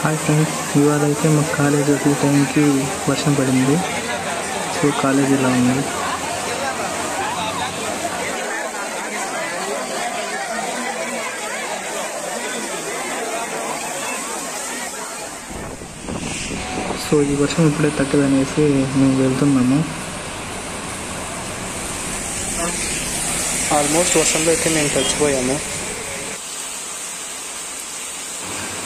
Hi friends, ఇవాళ అయితే మా కాలేజ్ వచ్చే టైంకి వర్షం పడింది. సో కాలేజ్ ఇలా ఉంది. సో ఈ వర్షం ఇప్పుడే తగ్గదనేసి మేము వెళ్తున్నాము. ఆల్మోస్ట్ వర్షంలో అయితే మేము చచ్చిపోయాము.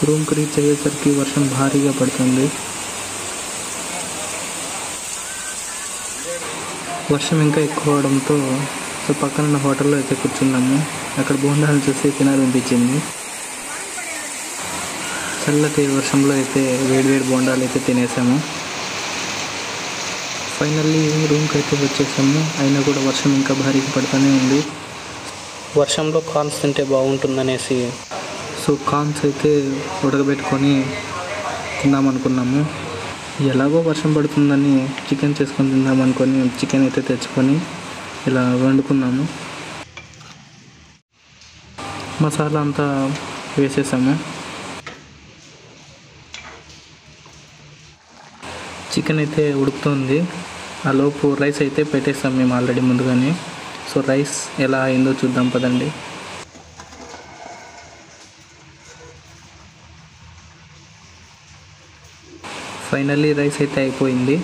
రూమ్కి రీచ్ అయ్యేసరికి వర్షం భారీగా పడుతుంది. వర్షం ఇంకా ఎక్కువ అవడంతో సో పక్కన హోటల్లో అయితే కూర్చున్నాము. అక్కడ బోండాలు చూసి తినాలనిపించింది. చల్లటి వర్షంలో అయితే వేడివేడి బోండాలు అయితే తినేసాము. ఫైనల్లీ రూమ్కి అయితే వచ్చేసాము. అయినా కూడా వర్షం ఇంకా భారీగా పడుతూనే ఉంది. వర్షంలో కార్న్స్ తింటే బాగుంటుందనేసి సో కార్న్స్ అయితే ఉడకబెట్టుకొని తిందామనుకున్నాము. ఎలాగో వర్షం పడుతుందని చికెన్ చేసుకొని తిందామనుకొని చికెన్ అయితే తెచ్చుకొని ఇలా వండుకున్నాము. మసాలా అంతా వేసేసాము. చికెన్ అయితే ఉడుకుతుంది. ఆ లోపు రైస్ అయితే పెట్టేస్తాం మేము ఆల్రెడీ ముందుగానే. సో రైస్ ఎలా అయిందో చూద్దాం పదండి. ఫైనల్లీ రైస్ అయితే అయిపోయింది.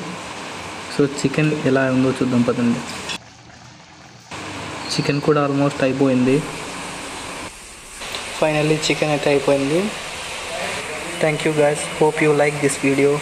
సో చికెన్ ఎలా ఉందో చూద్దాం పదండి. చికెన్ కూడా ఆల్మోస్ట్ అయిపోయింది. ఫైనల్లీ చికెన్ అయితే అయిపోయింది. Thank you guys, hope you like this video.